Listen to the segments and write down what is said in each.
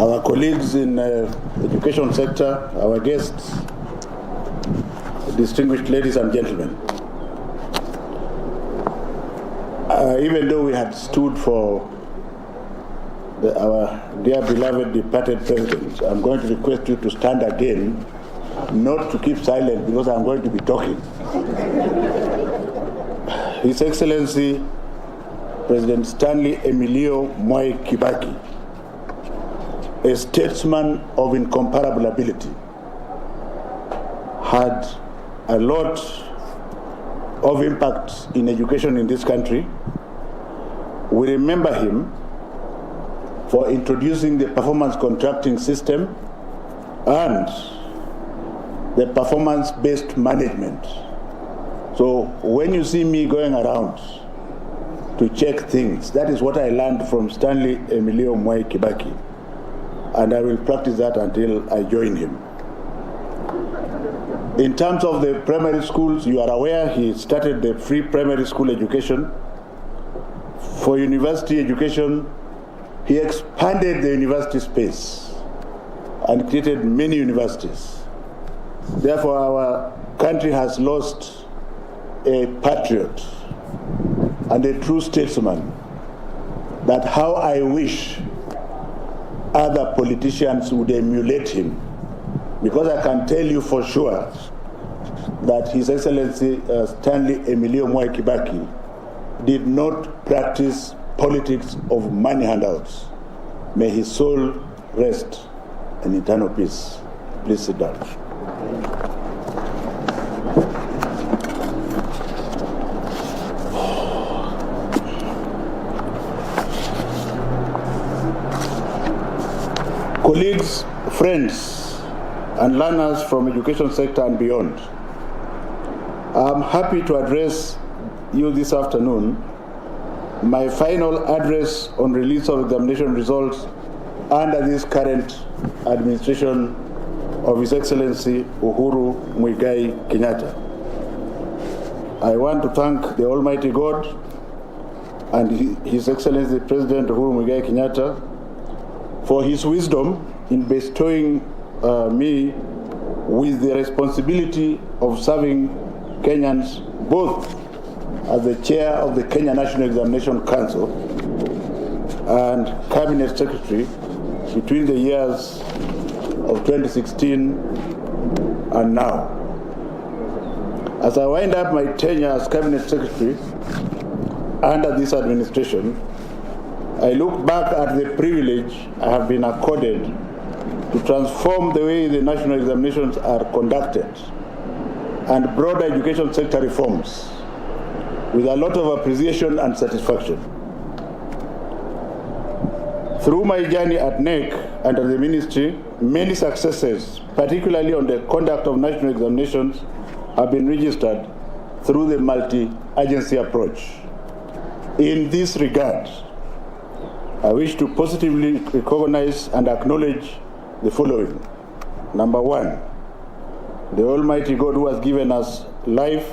our colleagues in the education sector, our guests, distinguished ladies and gentlemen. Even though we had stood for our dear beloved departed president, I'm going to request you to stand again, not to keep silent because I'm going to be talking. His Excellency President Stanley Emilio Mwai Kibaki, a statesman of incomparable ability, had a lot of impact in education in this country. We remember him for introducing the performance contracting system and the performance-based management. So when you see me going around to check things, that is what I learned from Stanley Emilio Mwai Kibaki, and I will practice that until I join him. In terms of the primary schools, you are aware he started the free primary school education. For university education, he expanded the university space and created many universities. Therefore, our country has lost a patriot and a true statesman that how I wish other politicians would emulate him. Because I can tell you for sure that His Excellency Stanley Emilio Mwai Kibaki did not practice politics of money handouts. May his soul rest in eternal peace. Please sit down. Colleagues, friends, and learners from education sector and beyond, I'm happy to address you this afternoon, my final address on release of examination results under this current administration of His Excellency Uhuru Muigai Kenyatta. I want to thank the Almighty God and His Excellency President Uhuru Muigai Kenyatta for his wisdom in bestowing me with the responsibility of serving Kenyans both as the chair of the Kenya National Examination Council and Cabinet Secretary between the years of 2016 and now. As I wind up my tenure as Cabinet Secretary under this administration, I look back at the privilege I have been accorded to transform the way the national examinations are conducted and broader education sector reforms with a lot of appreciation and satisfaction. Through my journey at NEC under the ministry, many successes, particularly on the conduct of national examinations, have been registered through the multi-agency approach. In this regard, I wish to positively recognize and acknowledge the following. Number one, the Almighty God who has given us life,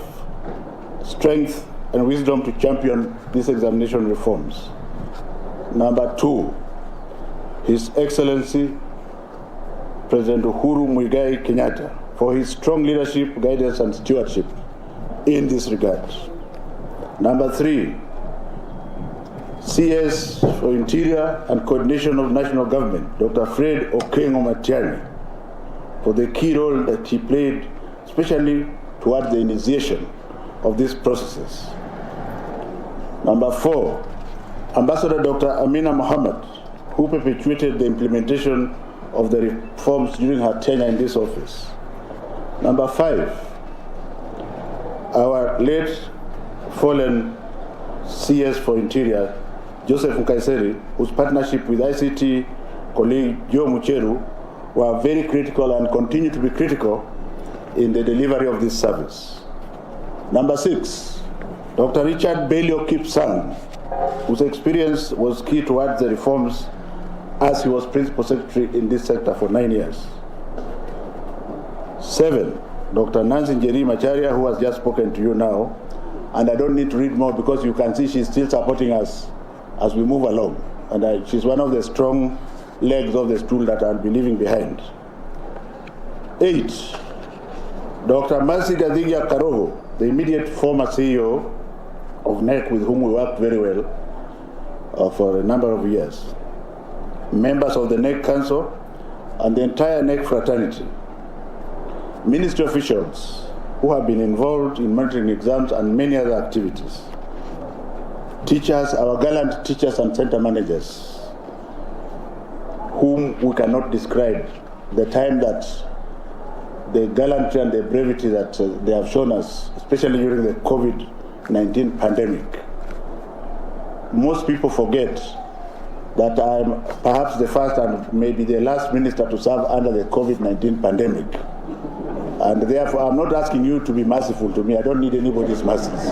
strength, and wisdom to champion these examination reforms. Number two, His Excellency President Uhuru Muigai Kenyatta for his strong leadership, guidance, and stewardship in this regard. Number three, CS for Interior and Coordination of National Government, Dr. Fred Okengo Matiang'i, for the key role that he played, especially towards the initiation of these processes. Number four, Ambassador Dr. Amina Mohammed, who perpetuated the implementation of the reforms during her tenure in this office. Number five, our late fallen CS for Interior, Joseph Nkaiseri, whose partnership with ICT colleague Joe Mucheru were very critical and continue to be critical in the delivery of this service. Number six, Dr. Richard Belio Kipsang, whose experience was key towards the reforms as he was Principal Secretary in this sector for 9 years. 7, Dr. Nancy Njeri Macharia, who has just spoken to you now, and I don't need to read more because you can see she's still supporting us as we move along. And she's one of the strong legs of the stool that I'll be leaving behind. 8, Dr. Mercy Gadhiga Karoho, the immediate former CEO of NEC, with whom we worked very well for a number of years, members of the NEC Council, and the entire NEC fraternity, ministry officials who have been involved in monitoring exams and many other activities, teachers, our gallant teachers and center managers, whom we cannot describe the time that the gallantry and the brevity that they have shown us, especially during the COVID-19 pandemic. Most people forget that I'm perhaps the first and maybe the last minister to serve under the COVID-19 pandemic. And therefore, I'm not asking you to be merciful to me. I don't need anybody's mercies.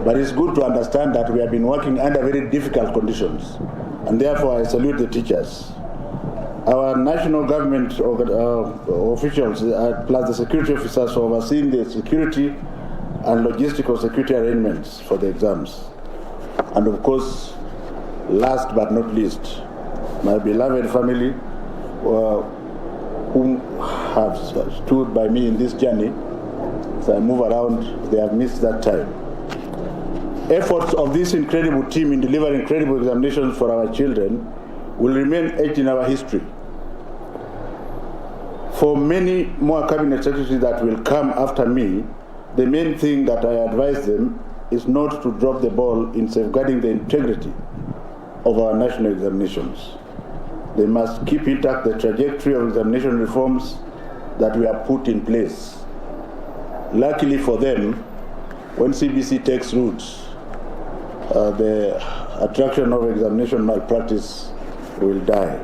But it's good to understand that we have been working under very difficult conditions. And therefore, I salute the teachers. Our national government officials, plus the security officers overseeing the security and logistical security arrangements for the exams. And of course, last but not least, my beloved family, whom have stood by me in this journey. As I move around, they have missed that time. Efforts of this incredible team in delivering incredible examinations for our children will remain etched in our history. For many more cabinet secretaries that will come after me, the main thing that I advise them is not to drop the ball in safeguarding the integrity of our national examinations. They must keep intact the trajectory of examination reforms that we have put in place. Luckily for them, when CBC takes root, the attraction of examination malpractice will die.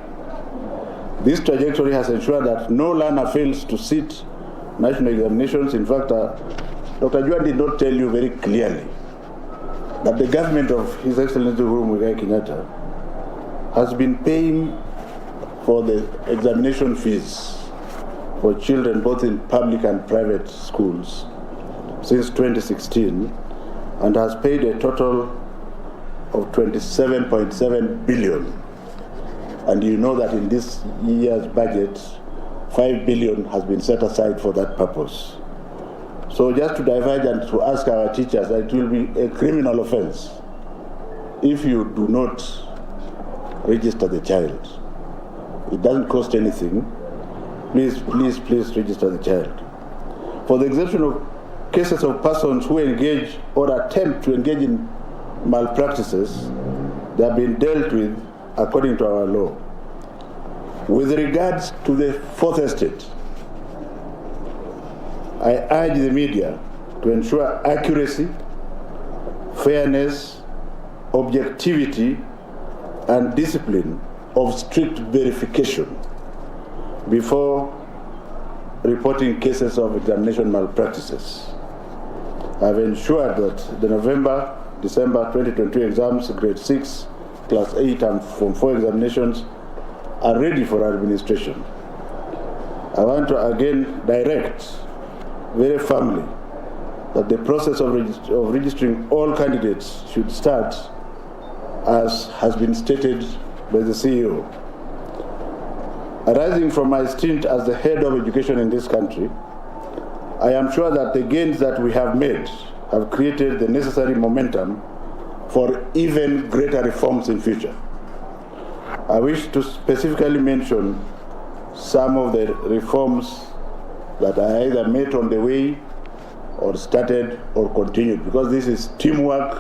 This trajectory has ensured that no learner fails to sit national examinations. In fact, Dr. Juan did not tell you very clearly that the government of His Excellency Uhuru Muigai Kenyatta has been paying for the examination fees for children both in public and private schools since 2016, and has paid a total of 27.7 billion. And you know that in this year's budget, 5 billion has been set aside for that purpose. So just to diverge and to ask our teachers, that it will be a criminal offense if you do not register the child. It doesn't cost anything. Please register the child. For the exemption of cases of persons who engage or attempt to engage in malpractices, they have been dealt with according to our law. With regards to the fourth estate, I urge the media to ensure accuracy, fairness, objectivity, and discipline of strict verification before reporting cases of examination malpractices. I've ensured that the November-December 2022 exams, grade 6, class 8 and Form 4 examinations are ready for administration. I want to again direct very firmly that the process of registering all candidates should start as has been stated by the CEO. Arising from my stint as the head of education in this country, I am sure that the gains that we have made have created the necessary momentum for even greater reforms in future. I wish to specifically mention some of the reforms that I either met on the way or started or continued, because this is teamwork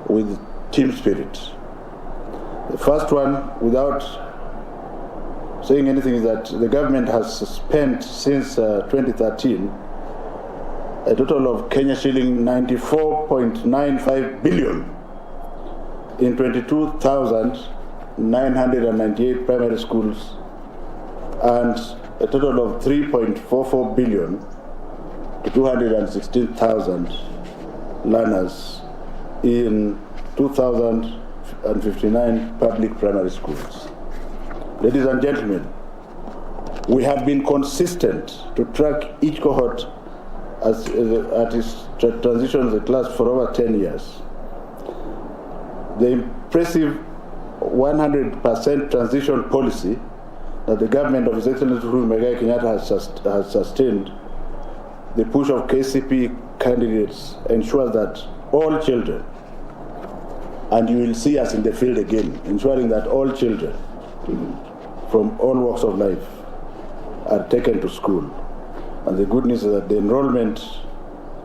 with team spirit. The first one, without saying anything, is that the government has spent since 2013 a total of Kenya shilling 94.95 billion in 22,998 primary schools and a total of 3.44 billion to 216,000 learners in 2,059 public primary schools. Ladies and gentlemen, we have been consistent to track each cohort at its transition to the class for over 10 years. The impressive 100% transition policy that the government of His Excellency Mwai Kenyatta has sustained, the push of KCP candidates ensures that all children, and you will see us in the field again, ensuring that all children from all walks of life are taken to school. And the good news is that the enrollment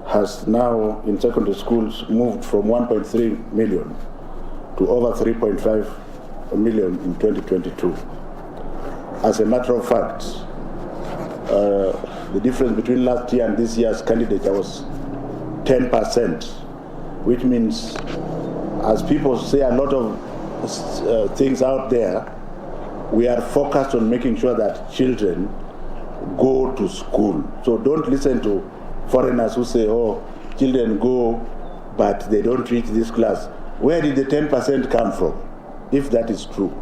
has now in secondary schools moved from 1.3 million to over 3.5 million in 2022. As a matter of fact, the difference between last year and this year's candidature was 10%, which means, as people say a lot of things out there, we are focused on making sure that children go to school. So don't listen to foreigners who say, oh, children go, but they don't reach this class. Where did the 10% come from, if that is true?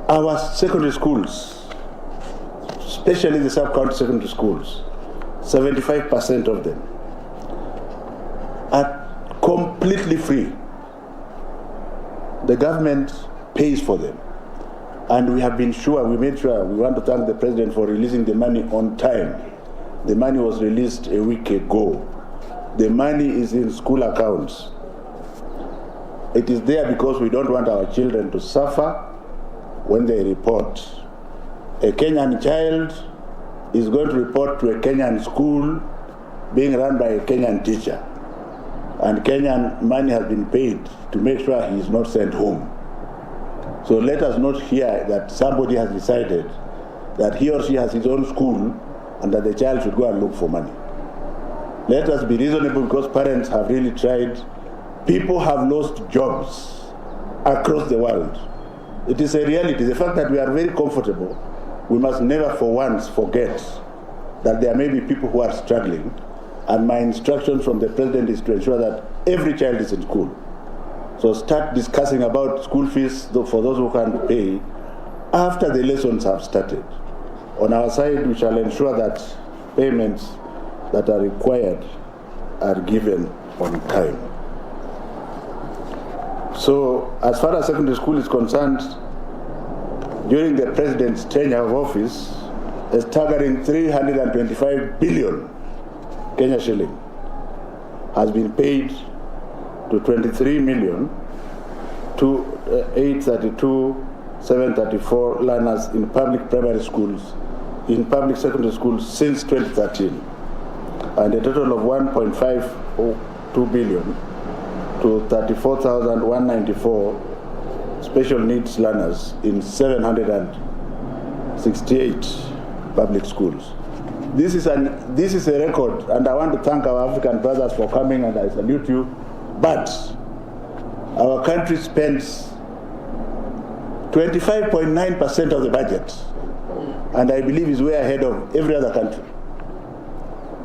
Our secondary schools, especially the sub-county secondary schools, 75% of them are completely free. The government pays for them. And we have been sure, we made sure, we want to thank the President for releasing the money on time. The money was released a week ago. The money is in school accounts. It is there because we don't want our children to suffer when they report. A Kenyan child is going to report to a Kenyan school being run by a Kenyan teacher. And Kenyan money has been paid to make sure he is not sent home. So let us not hear that somebody has decided that he or she has his own school and that the child should go and look for money. Let us be reasonable because parents have really tried. People have lost jobs across the world. It is a reality. The fact that we are very comfortable, we must never for once forget that there may be people who are struggling. And my instruction from the President is to ensure that every child is in school. So start discussing about school fees for those who can't pay after the lessons have started. On our side, we shall ensure that payments that are required are given on time. So as far as secondary school is concerned, during the President's tenure of office, a staggering 325 billion Kenya shilling has been paid to 23 million to 832,734 learners in public primary schools, in public secondary schools since 2013, and a total of 1.52 billion to 34,194 special needs learners in 768 public schools. This is a record, and I want to thank our African brothers for coming, and I salute you. But our country spends 25.9% of the budget, and I believe is way ahead of every other country.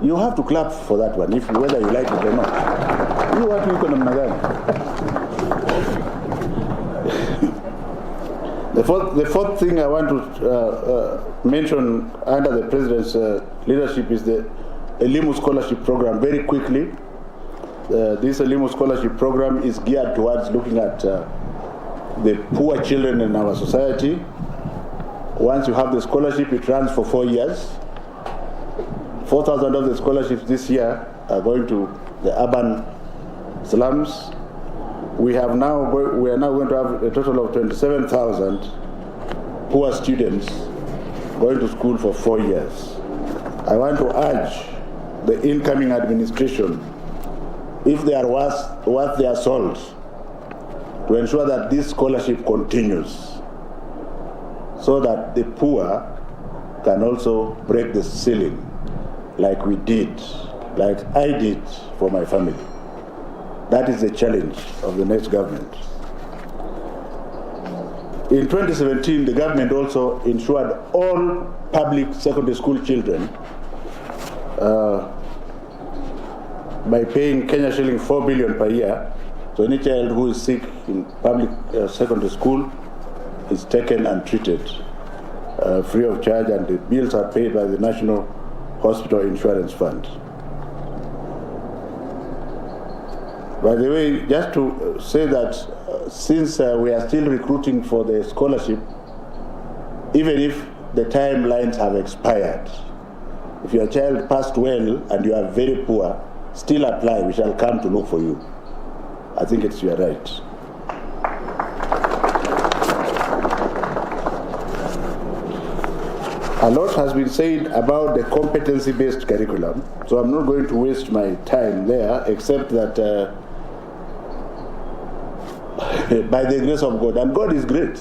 You have to clap for that one, whether you like it or not. You want to The fourth thing I want to mention under the President's leadership is the Elimu Scholarship Program. Very quickly, this Elimu Scholarship Program is geared towards looking at the poor children in our society. Once you have the scholarship, it runs for 4 years. 4,000 of the scholarships this year are going to the urban slums. We are now going to have a total of 27,000 poor students going to school for 4 years. I want to urge the incoming administration, if they are worth their salt, to ensure that this scholarship continues so that the poor can also break the ceiling like we did, like I did for my family. That is the challenge of the next government. In 2017, the government also ensured all public secondary school children by paying Kenya shilling 4 billion per year. So any child who is sick in public secondary school is taken and treated free of charge, and the bills are paid by the National Hospital Insurance Fund. By the way, just to say that since we are still recruiting for the scholarship, even if the timelines have expired, if your child passed well and you are very poor, still apply. We shall come to look for you. I think it's your right. A lot has been said about the competency-based curriculum, so I'm not going to waste my time there, except that by the grace of God, and God is great.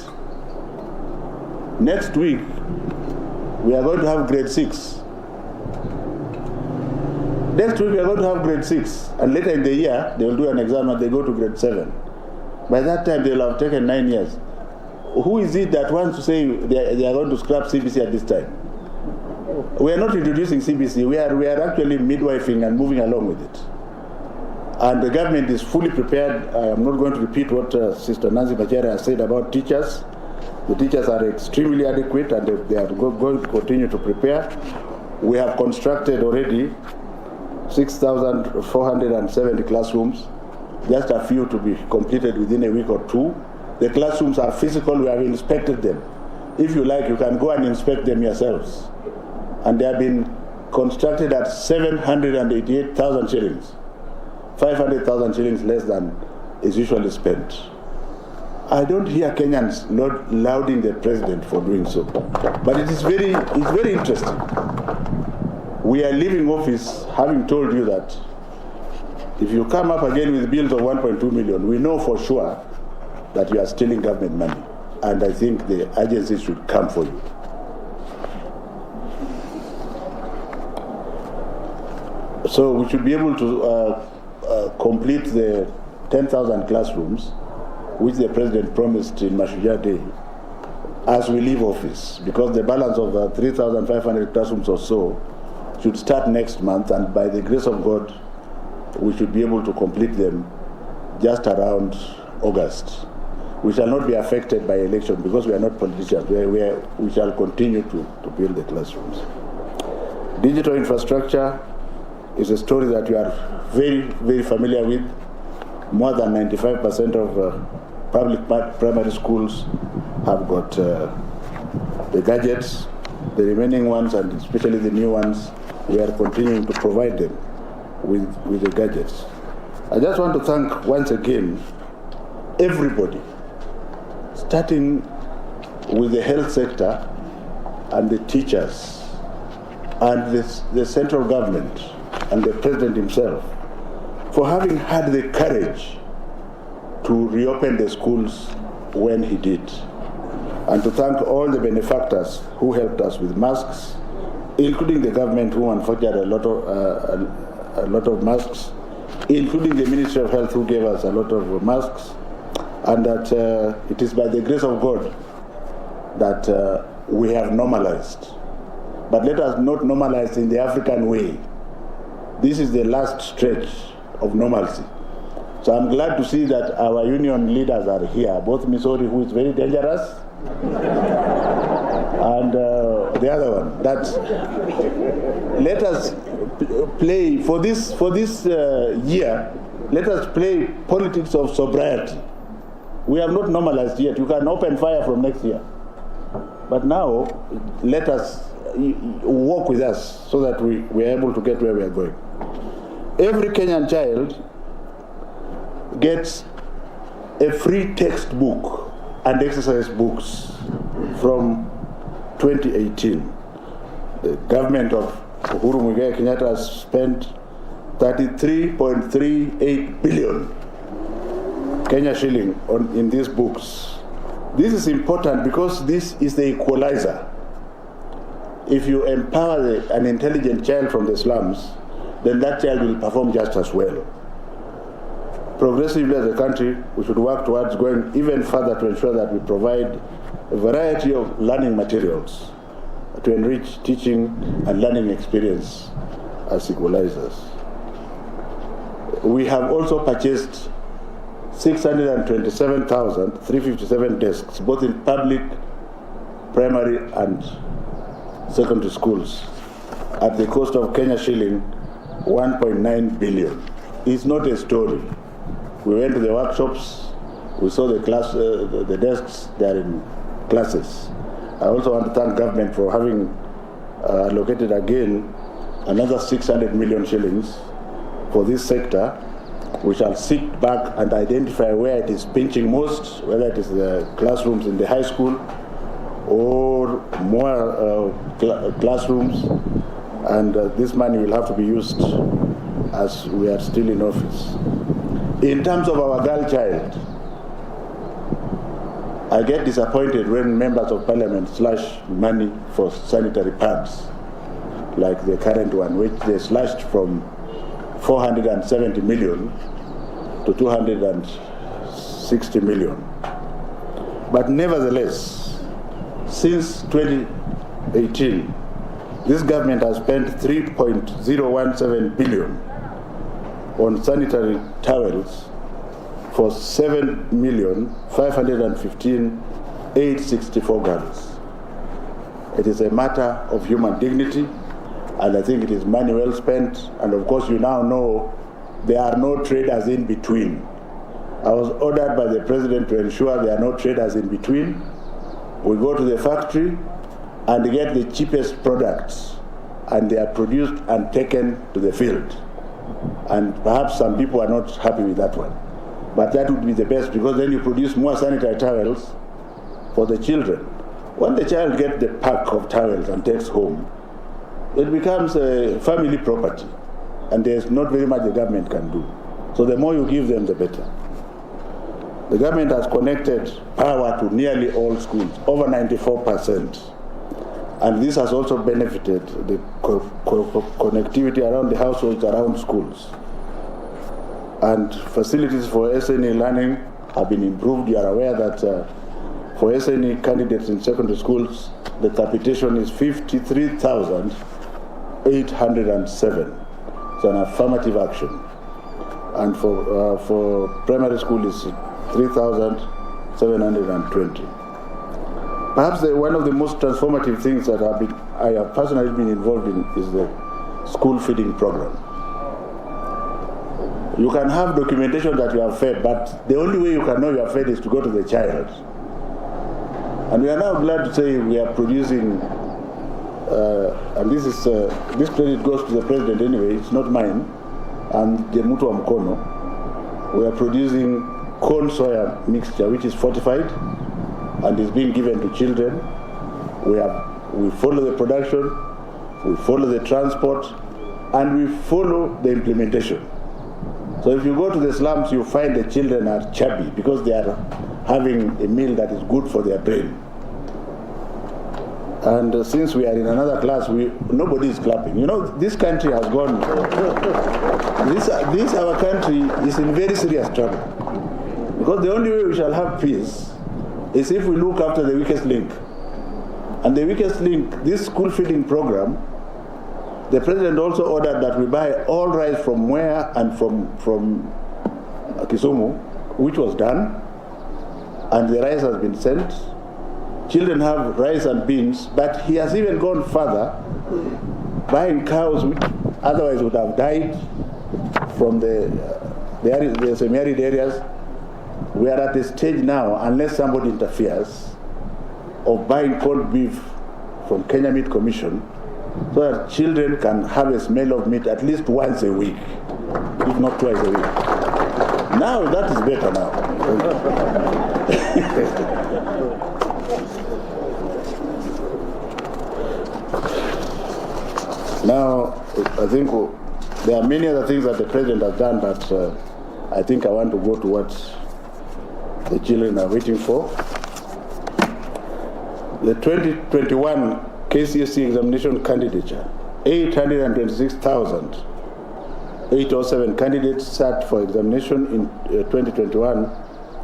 Next week, we are going to have grade 6. Next week, we are going to have grade 6, and later in the year, they will do an exam and they go to grade 7. By that time, they will have taken 9 years. Who is it that wants to say they are going to scrap CBC at this time? We are not introducing CBC. We are actually midwifing and moving along with it. And the government is fully prepared. I am not going to repeat what Sister Nancy Machera has said about teachers. The teachers are extremely adequate and they are going to continue to prepare. We have constructed already 6,470 classrooms, just a few to be completed within a week or two. The classrooms are physical, we have inspected them. If you like, you can go and inspect them yourselves. And they have been constructed at 788,000 shillings. 500,000 shillings less than is usually spent. I don't hear Kenyans lauding the president for doing so. But it's very interesting. We are leaving office having told you that if you come up again with bills of 1.2 million, we know for sure that you are stealing government money. And I think the agencies should come for you. So we should be able to complete the 10,000 classrooms, which the president promised in Mashujaa Day, as we leave office, because the balance of 3,500 classrooms or so should start next month, and by the grace of God, we should be able to complete them just around August. We shall not be affected by election because we are not politicians. We shall continue to build the classrooms. Digital infrastructure is a story that we are very, very familiar with. More than 95% of public primary schools have got the gadgets. The remaining ones, and especially the new ones, we are continuing to provide them with the gadgets. I just want to thank once again everybody, starting with the health sector and the teachers and the central government and the president himself for having had the courage to reopen the schools when he did. And to thank all the benefactors who helped us with masks, including the government who manufactured a lot of masks, including the Ministry of Health who gave us a lot of masks, and that it is by the grace of God that we have normalized. But let us not normalize in the African way. This is the last stretch of normalcy. So I'm glad to see that our union leaders are here, both Missouri, who is very dangerous, and the other one. That let us play for this year. Let us play politics of sobriety. We have not normalized yet. You can open fire from next year, but now let us walk with us so that we are able to get where we are going. Every Kenyan child gets a free textbook and exercise books from 2018. The government of Uhuru Muigai Kenyatta has spent 33.38 billion Kenya shilling in these books. This is important because this is the equalizer. If you empower an intelligent child from the slums, then that child will perform just as well. Progressively as a country, we should work towards going even further to ensure that we provide a variety of learning materials to enrich teaching and learning experience as equalizers. We have also purchased 627,357 desks, both in public, primary and secondary schools, at the cost of Kenya shilling 1.9 billion. It's not a story. We went to the workshops. We saw the class, the desks. They are in classes. I also want to thank government for having allocated again another 600 million shillings for this sector. We shall sit back and identify where it is pinching most, whether it is the classrooms in the high school or more classrooms, and this money will have to be used as we are still in office. In terms of our girl child, I get disappointed when members of parliament slash money for sanitary pads, like the current one, which they slashed from 470 million to 260 million. But nevertheless, since 2018, this government has spent 3.017 billion on sanitary towels for 7,515,864 girls. It is a matter of human dignity, and I think it is money well spent. And of course, you now know there are no traders in between. I was ordered by the president to ensure there are no traders in between. We go to the factory and get the cheapest products, and they are produced and taken to the field. And perhaps some people are not happy with that one. But that would be the best, because then you produce more sanitary towels for the children. When the child gets the pack of towels and takes home, it becomes a family property, and there's not very much the government can do. So the more you give them, the better. The government has connected power to nearly all schools, over 94%. And this has also benefited the connectivity around the households, around schools. And facilities for SNE learning have been improved. You are aware that for SNE candidates in secondary schools, the capitation is 53,807. It's an affirmative action. And for primary school is 3,720. Perhaps one of the most transformative things that I have personally been involved in is the school feeding program. You can have documentation that you have fed, but the only way you can know you have fed is to go to the child. And we are now glad to say we are producing, and this credit goes to the president anyway, it's not mine, and the Mutu wa Mkono. We are producing corn soya mixture, which is fortified and is being given to children. We follow the production, we follow the transport, and we follow the implementation. So if you go to the slums, you find the children are chubby because they are having a meal that is good for their brain. And since we are in another class, nobody is clapping. You know, this country has gone, this our country is in very serious trouble. Because the only way we shall have peace is if we look after the weakest link. And the weakest link, this school feeding program, the president also ordered that we buy all rice from Mwai and from Kisumu, which was done, and the rice has been sent. Children have rice and beans, but he has even gone further, buying cows which otherwise would have died from the semi-arid areas. We are at a stage now, unless somebody interferes, of buying cold beef from Kenya Meat Commission, so that children can have a smell of meat at least once a week, if not twice a week. Now that is better now. Now, I think there are many other things that the president has done, but I think I want to go to what the children are waiting for. The 2021 KCSE examination candidature, 826,807 candidates sat for examination in 2021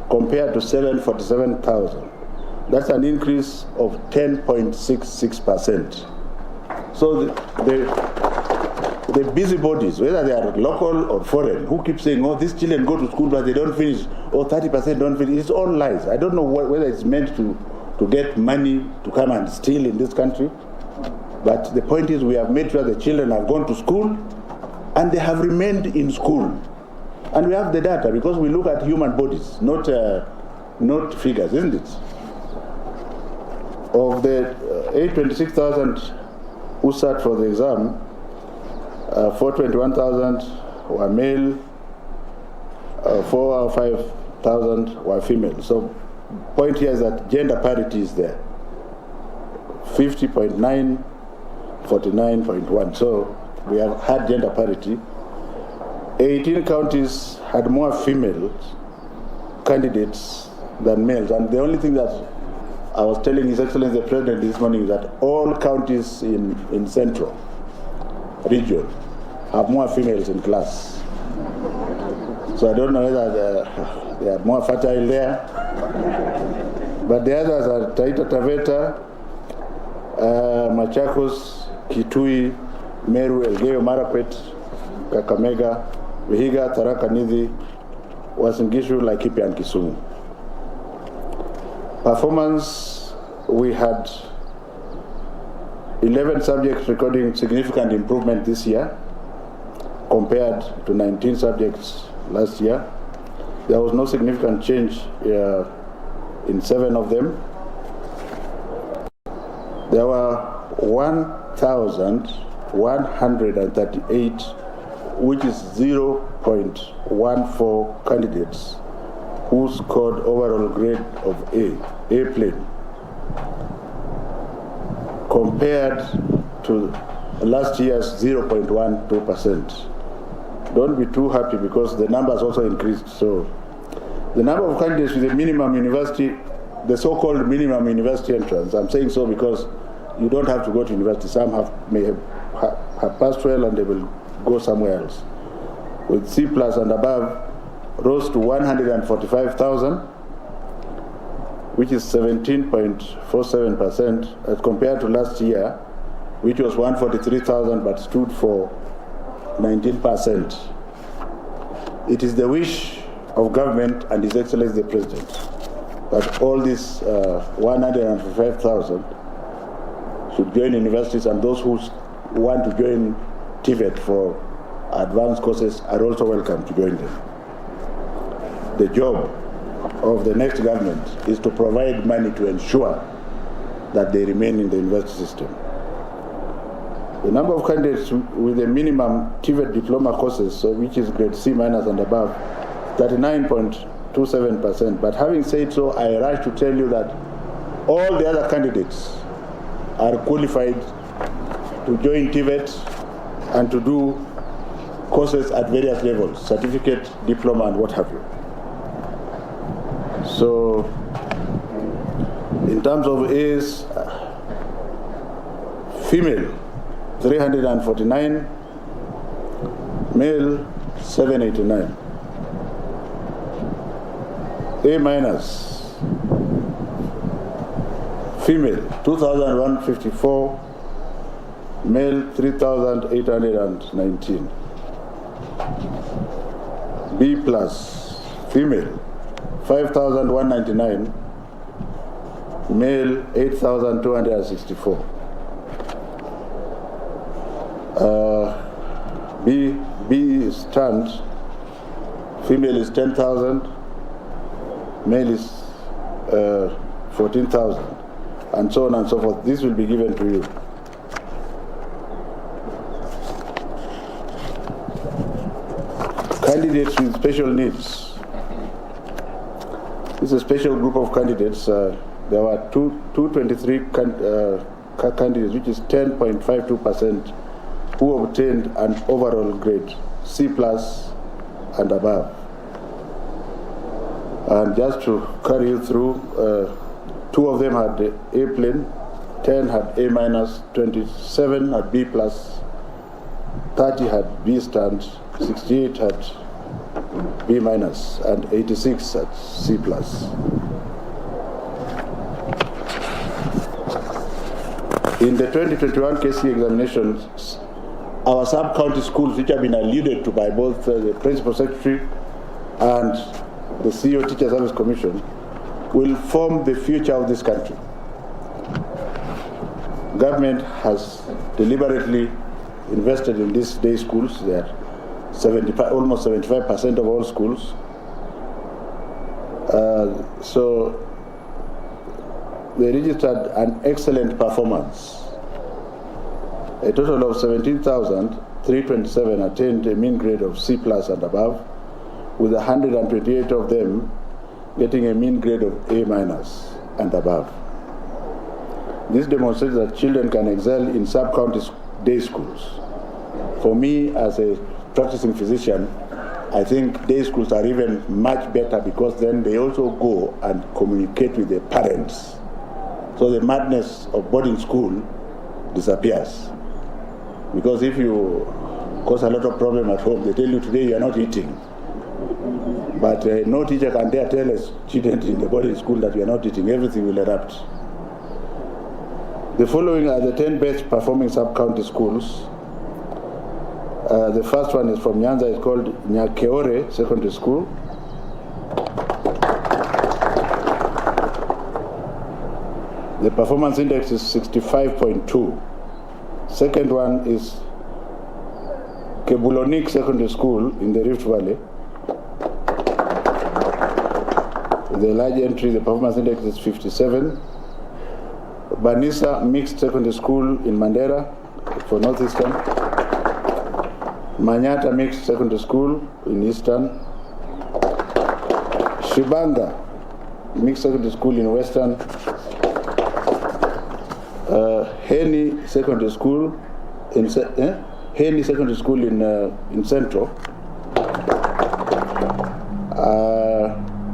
compared to 747,000. That's an increase of 10.66%. So the busybodies, whether they are local or foreign, who keep saying, oh, these children go to school but they don't finish, or 30% don't finish, it's all lies. I don't know whether it's meant to get money to come and steal in this country. But the point is we have made sure the children have gone to school and they have remained in school. And we have the data because we look at human bodies, not figures, isn't it? Of the 826,000 who sat for the exam, 421,000 were male, 4 or 5,000 were female. So point here is that gender parity is there. 50.9, 49.1. So we have had gender parity. 18 counties had more female candidates than males. And the only thing that I was telling His Excellency the President this morning is that all counties in Central region have more females in class. So I don't know whether they are more fertile there. But the others are Taita Taveta, Machakos, Kitui, Meru, Elgeyo Marakwet, Kakamega, Vihiga, Tharaka Nithi, Uasin Gishu, Laikipia, and Kisumu. Performance, we had 11 subjects recording significant improvement this year compared to 19 subjects last year. There was no significant change in 7 of them. There were 1,138, which is 0.14 candidates who scored overall grade of A plane, compared to last year's 0.12%. Don't be too happy because the numbers also increased. So the number of candidates with a minimum university, the so-called minimum university entrance, I'm saying so because you don't have to go to university. Some may have passed well and they will go somewhere else. With C+ and above, rose to 145,000, which is 17.47% as compared to last year, which was 143,000 but stood for 19%. It is the wish of government and His Excellency the President that all these 145,000 should join universities, and those who want to join TVET for advanced courses are also welcome to join them. The job of the next government is to provide money to ensure that they remain in the university system. The number of candidates with a minimum TVET diploma courses, so which is grade C- and above, 39.27%. But having said so, I rush to tell you that all the other candidates are qualified to join TVET and to do courses at various levels, certificate, diploma, and what have you. So, in terms of A's, female, 349, male, 789. A-, female, 2,154, male, 3,819. B+, female, 5,199, male, 8,264. B stand, female is 10,000, male is 14,000, and so on and so forth. This will be given to you. Candidates with special needs. This is a special group of candidates. There were 223 candidates, which is 10.52%, who obtained an overall grade C+ and above. And just to carry you through, 2 of them had A plane, 10 had A-, 27 had B+, 30 had B stand, 68 had B-, and 86 had C+. In the 2021 KCSE examinations, our sub-county schools, which have been alluded to by both the Principal Secretary and the CEO Teacher Service Commission, will form the future of this country. Government has deliberately invested in these day schools. They are almost 75% of all schools. So they registered an excellent performance. A total of 17,327 attained a mean grade of C+ and above, with 128 of them getting a mean grade of A- and above. This demonstrates that children can excel in sub-county day schools. For me, as a practicing physician, I think day schools are even much better because then they also go and communicate with their parents. So the madness of boarding school disappears. Because if you cause a lot of problem at home, they tell you today you are not eating. But no teacher can dare tell us children in the boarding school that we are not eating. Everything will erupt. The following are the 10 best performing sub-county schools. The first one is from Nyanza. It's called Nyakeore Secondary School. The performance index is 65.2. Second one is Kebulonik Secondary School in the Rift Valley. The large entry, the performance index is 57. Banisa Mixed Secondary School in Mandera for Northeastern. Manyata Mixed Secondary School in Eastern. Shibanga Mixed Secondary School in Western. Heni Secondary School in Central.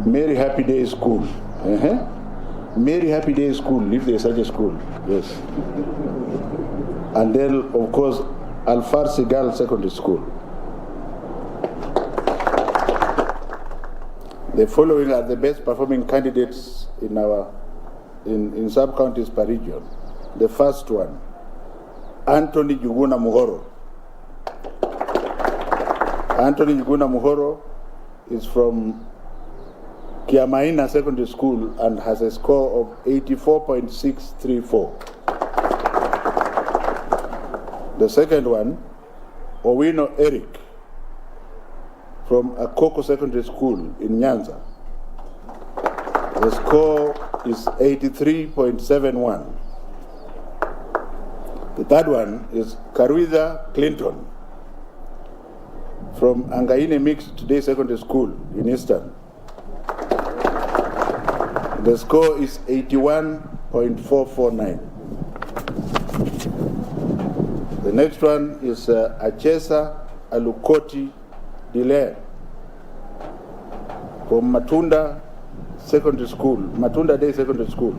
Mary Happy Day School. Mary Happy Day School, if there's such a school, yes. And then, of course, Al-Farsi Girls Secondary School. The following are the best performing candidates in sub-counties per region. The first one, Anthony Juguna Muhoro. Anthony Juguna Muhoro is from Kiamaina Secondary School and has a score of 84.634. The second one, Owino Eric from Akoko Secondary School in Nyanza. The score is 83.71. The third one is Karuiza Clinton from Angaine Mixed Day Secondary School in Eastern. The score is 81.449. The next one is Achesa Alukoti Dile from Matunda Secondary School, Matunda Day Secondary School,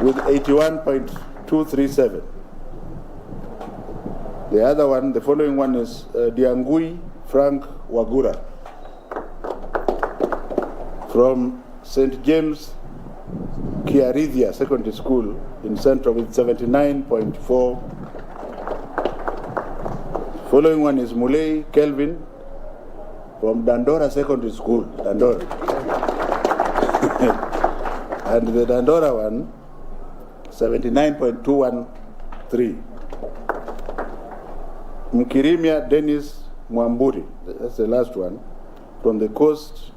with 81.237. The other one, the following one is Diangui Frank Wagura from St. James Kiarithia Secondary School in Central with 79.4. Following one is Mulei Kelvin from Dandora Secondary School, Dandora. And the Dandora one, 79.213. Mkirimia Dennis Mwamburi, that's the last one, from the coast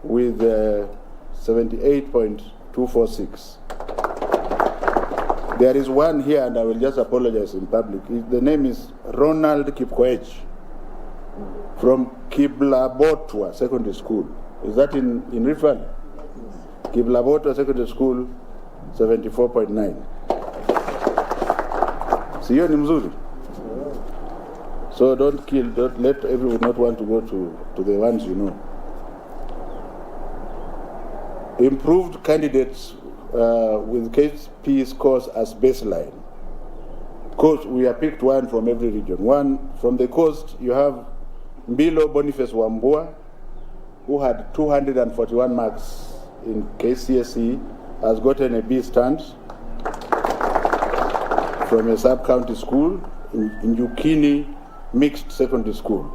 with 78.246. There is one here, and I will just apologize in public. The name is Ronald Kipkoech from Kiblabotwa Secondary School. Is that in Rift Valley? Kiblabotwa Secondary School, 74.9. Siyo ni mzuri. So don't let everyone not want to go to the ones you know. Improved candidates with KCSE scores as baseline. Coast, we have picked one from every region. One from the coast, you have Mbilo Boniface Wambua, who had 241 marks in KCSE, has gotten a B stand from a sub-county school in Yukini Mixed Secondary School.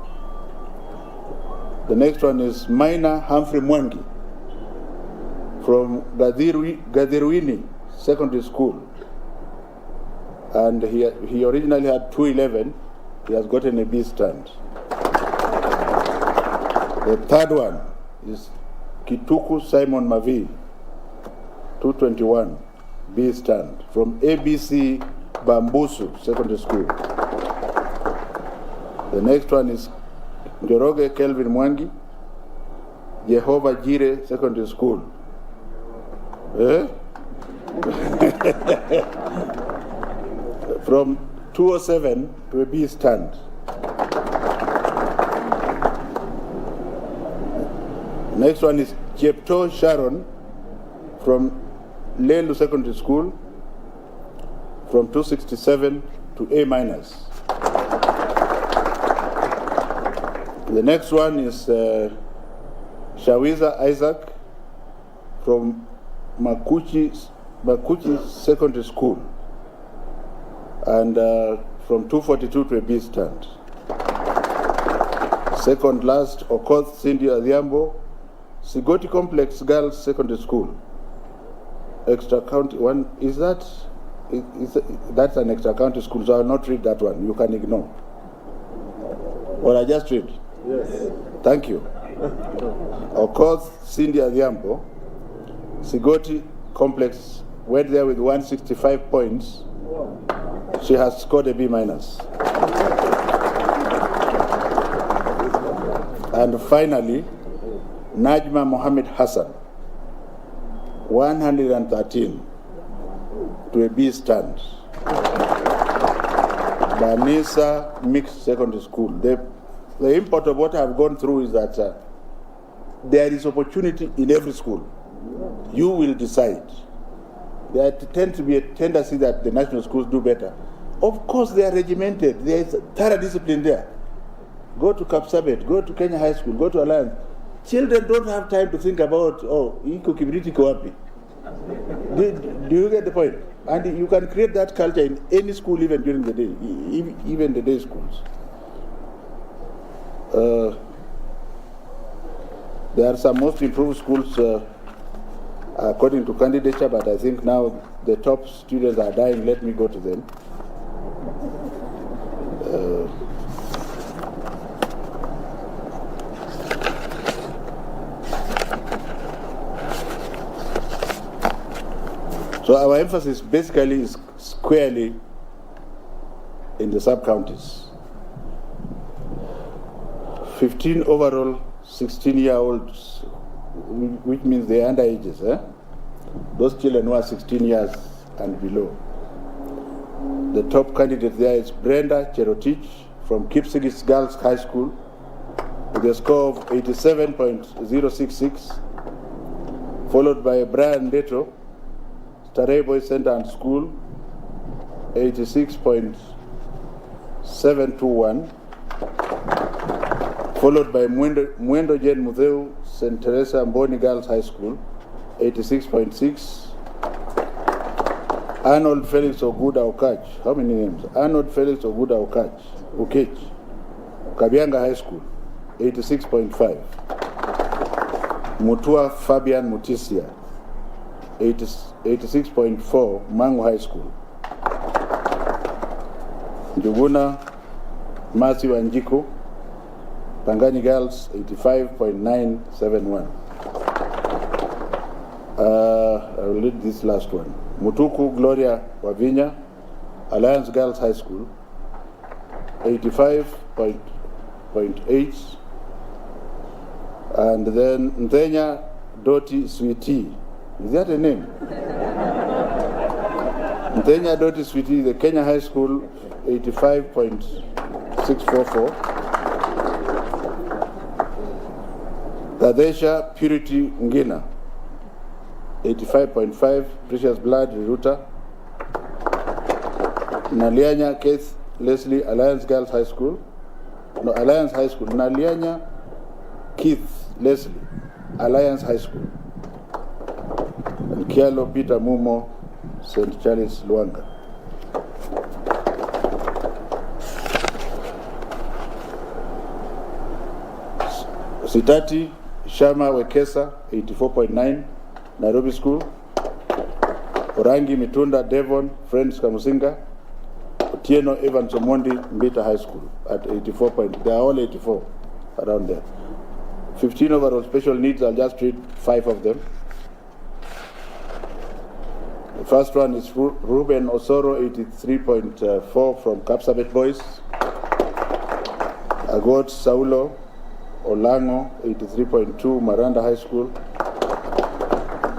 The next one is Minor Humphrey Mwangi from Gadirwini Secondary School, and he originally had 211, He has gotten a B stand. The third one is Kituku Simon Mavi, 221, B stand, from ABC Bambusu Secondary School. The next one is Njoroge Kelvin Mwangi, Jehovah Jireh Secondary School. From 207 to a B stand. Next one is Chepto Sharon from Lelu Secondary School, from 267 to A minus. The next one is Shawiza Isaac from Makuchi Secondary School, and from 242 to a B stand. Second last, Okoth Cindy Adhiambo, Sigoti Complex Girls Secondary School. Extra county one, that's an extra county school, so I will not read that one. You can ignore. Or I just read? Yes. Thank you. Okoth Cindy Adhiambo, Sigoti Complex, went there with 165 points. She has scored a B minus. And finally, Najma Mohammed Hassan, 113 to a B stand. Banisa Mixed Secondary School. The import of what I've gone through is that there is opportunity in every school. You will decide. There tends to be a tendency that the national schools do better. Of course, they are regimented. There is thorough discipline there. Go to Kapsabet, go to Kenya High School, go to Alliance. Children don't have time to think about, iko kibiriti ko wapi. Do you get the point? And you can create that culture in any school, even during the day, even the day schools. There are some most improved schools according to candidature, but I think now the top students are dying. Let me go to them. So our emphasis basically is squarely in the sub-counties. 15 overall, 16-year-olds, which means they're underages. Those children who are 16 years and below. The top candidate there is Brenda Cherotich from Kipsigis Girls High School with a score of 87.066, followed by Brian Deto, Starehe Boys Center and School, 86.721, followed by Mwendo Jen Mutheu, St. Teresa Mboni Girls High School, 86.6. Arnold Felix Oguda Okach. How many names? Arnold Felix Oguda Okach, Kabianga High School, 86.5. Mutua Fabian Mutisia, 86.4, Mangu High School. Njuguna Masi Wanjiku, Pangani Girls, 85.971. I will read this last one. Mutuku Gloria Wavinya, Alliance Girls High School, 85.8. And then Nthenya Doti Sweetie. Is that a name? Nthenya Doti Sweetie, the Kenya High School, 85.644. Tadesha Purity Ngina, 85.5, Precious Blood Ruta. Nalianya Keith Leslie, Alliance Girls High School. No, Alliance High School. Nalianya Keith Leslie, Alliance High School. And Kialo Peter Mumo, St. Charles Luanga. Sitati Shama Wekesa, 84.9, Nairobi School. Orangi Mitunda Devon, Friends Kamusinga. Otieno Evans Omondi Mbita High School at 84 points. They are all 84 around there. 15 overall special needs, I'll just read 5 of them. The first one is Ruben Osoro, 83.4 from Kapsabet Boys. Agot Saulo Olango, 83.2, Maranda High School.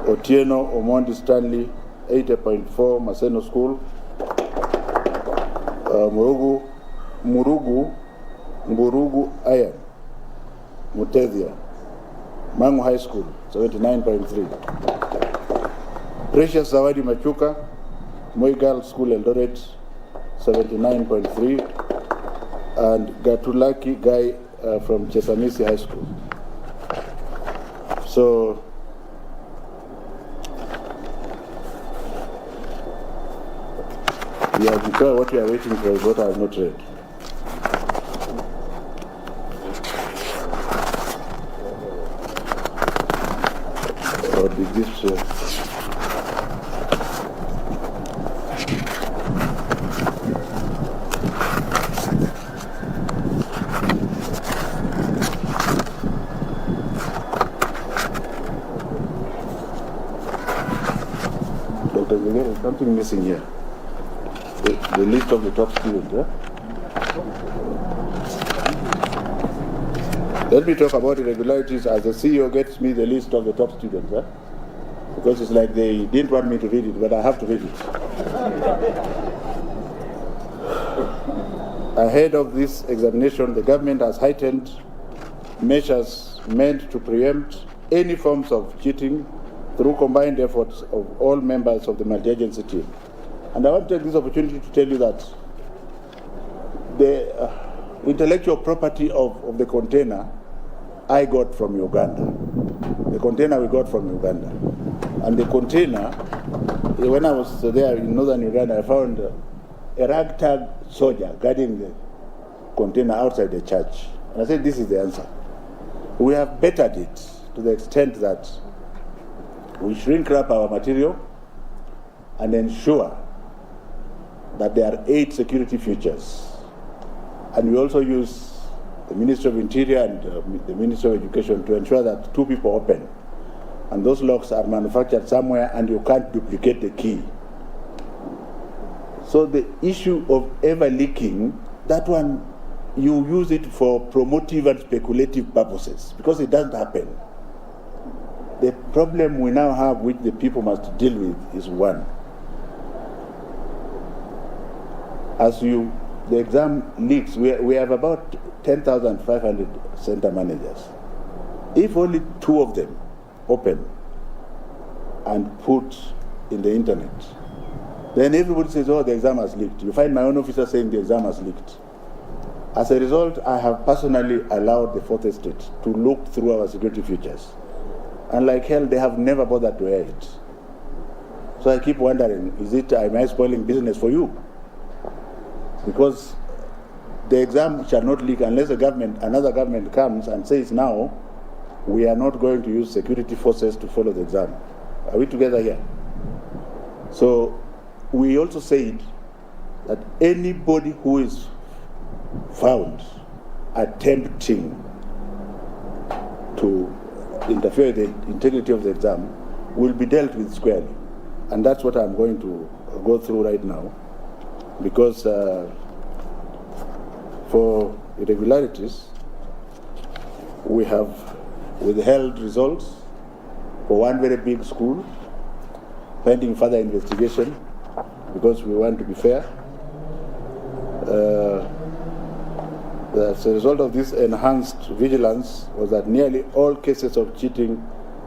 Otieno Omondi Stanley, 80.4, Maseno School. Murugu Ayan, Mutethia, Mangu High School, 79.3. Precious Zawadi Machuka, Mwai Girls School Eldoret, 79.3. And Gatulaki Guy from Chesamisi High School. So, we have declared what we are waiting for is what I have not read. Or did this... Dr. Miguel, something missing here. The list of the top students. Let me talk about irregularities as the CEO gets me the list of the top students. Because it's like they didn't want me to read it, but I have to read it. Ahead of this examination, the government has heightened measures meant to preempt any forms of cheating through combined efforts of all members of the multi-agency team. And I want to take this opportunity to tell you that the intellectual property of the container I got from Uganda. The container we got from Uganda. And the container, when I was there in northern Uganda, I found a ragtag soldier guarding the container outside the church. And I said, this is the answer. We have bettered it to the extent that we shrink wrap our material and ensure that there are 8 security features. And we also use the Ministry of Interior and the Ministry of Education to ensure that 2 people open. And those locks are manufactured somewhere and you can't duplicate the key. So the issue of ever leaking, that one, you use it for promotive and speculative purposes because it doesn't happen. The problem we now have, which the people must deal with, is one. As the exam leaks, we have about 10,500 center managers. If only 2 of them open and put in the internet, then everybody says, oh, the exam has leaked. You find my own officer saying the exam has leaked. As a result, I have personally allowed the Fourth Estate to look through our security features. And like hell, they have never bothered to air it. So I keep wondering, am I spoiling business for you? Because the exam shall not leak unless another government comes and says, now, we are not going to use security forces to follow the exam. Are we together here? So we also said that anybody who is found attempting to interfere with the integrity of the exam will be dealt with squarely. And that's what I'm going to go through right now. Because for irregularities, we have withheld results for one very big school, pending further investigation, because we want to be fair. As a result of this enhanced vigilance was that nearly all cases of cheating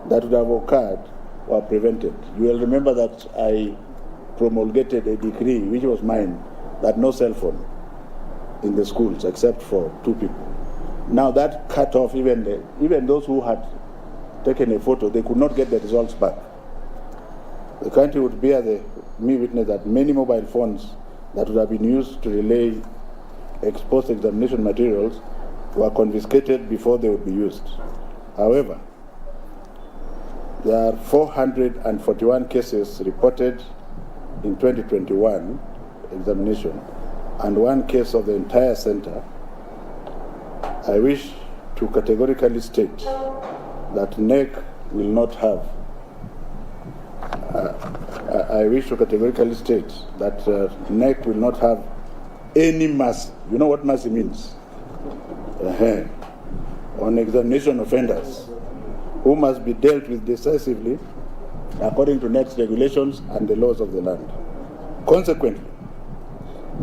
that would have occurred were prevented. You will remember that I promulgated a decree, which was mine, that no cell phone in the schools except for 2 people. Now that cut off even those who had taken a photo, they could not get the results back. The country would bear me witness that many mobile phones that would have been used to relay exposed examination materials were confiscated before they would be used. However, there are 441 cases reported in 2021 examination, and one case of the entire center, I wish to categorically state that NEC will not have. I wish to categorically state that NEC will not have any mercy. You know what mercy means? On examination offenders who must be dealt with decisively according to NEC's regulations and the laws of the land. Consequently,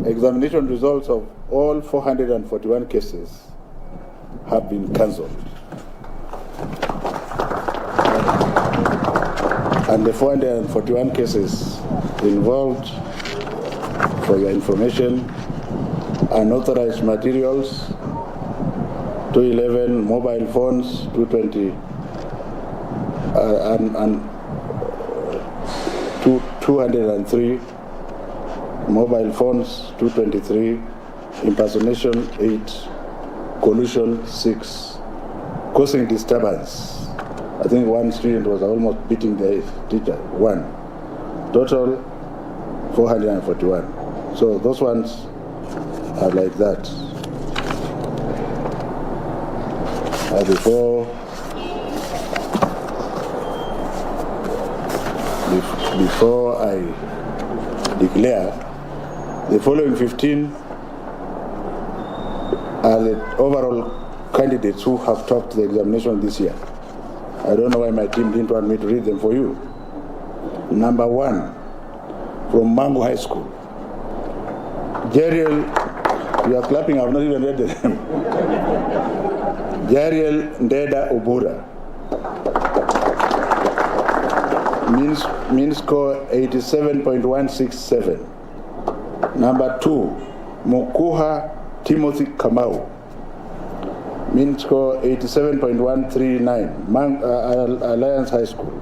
examination results of all 441 cases have been cancelled. And the 441 cases involved, for your information, unauthorized materials, 211 mobile phones, 220 and 203 mobile phones, 223, impersonation 8, collusion 6, causing disturbance. I think one student was almost beating the teacher, 1. Total 441. So those ones are like that. Before I declare, the following 15 are the overall candidates who have topped the examination this year. I don't know why my team didn't want me to read them for you. Number 1, from Mango High School. Jeriel, you are clapping, I've not even read them. Jeriel Ndeda Obura. Mean score 87.167. Number 2, Mokuha Timothy Kamau. Mean score 87.139, Alliance High School.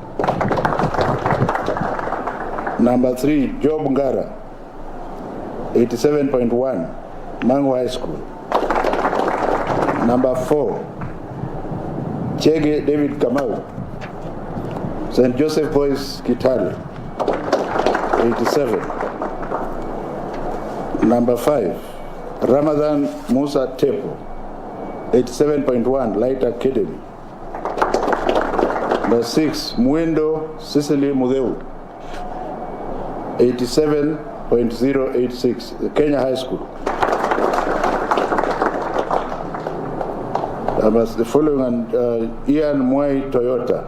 Number 3, Job Ngara, 87.1, Mango High School. Number 4, Chege David Kamau, St. Joseph Boys Kitale, 87. Number 5, Ramadan Musa Tepo, 87.1, Light Academy. Number 6, Muendo Cicely Mudeu, 87.086, the Kenya High School. The following one, Ian Mwai Toyota,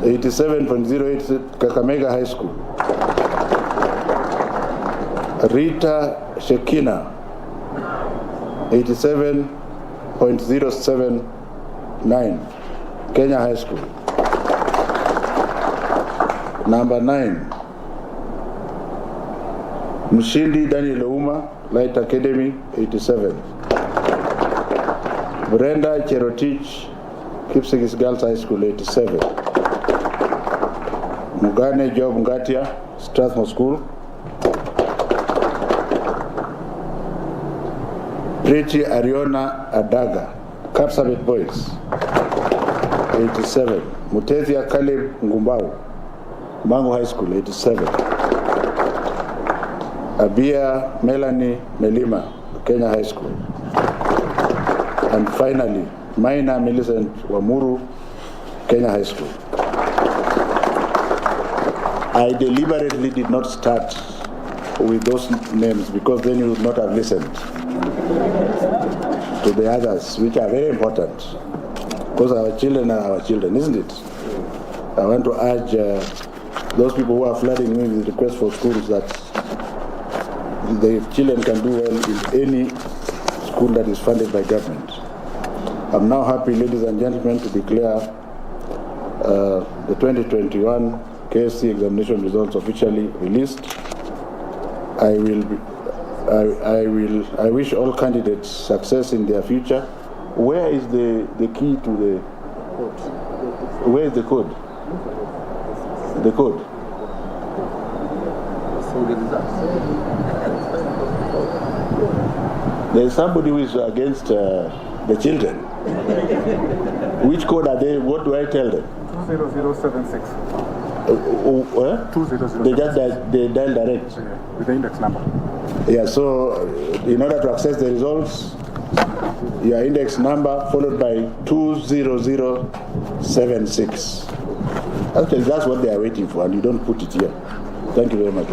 87.08, Kakamega High School. Rita Shekina, 87.079, Kenya High School. Number 9, Mshindi Daniel Ouma, Light Academy, 87. Brenda Cherotich, Kipsigis Girls High School, 87. Mugane Job Ngatia, Strathmore School. Preeti Ariona Adaga, Kapsabet Boys, 87. Mutethia Caleb Ngumbau, Mango High School, 87. Abia Melanie Melima, Kenya High School. And finally, Maina Millicent Wamuru, Kenya High School. I deliberately did not start with those names because then you would not have listened to the others, which are very important. Because our children are our children, isn't it? I want to urge those people who are flooding me with requests for schools that the children can do well in any school that is funded by government. I'm now happy, ladies and gentlemen, to declare the 2021 KCSE examination results officially released. I wish all candidates success in their future. Where is the key to the code? Where is the code? The code. There is somebody who is against the children. Which code are they? What do I tell them? 20076. 2007. They just they dial direct. With the index number. Yeah, so in order to access the results, your index number followed by 20076. Actually, that's what they are waiting for, and you don't put it here. Thank you very much.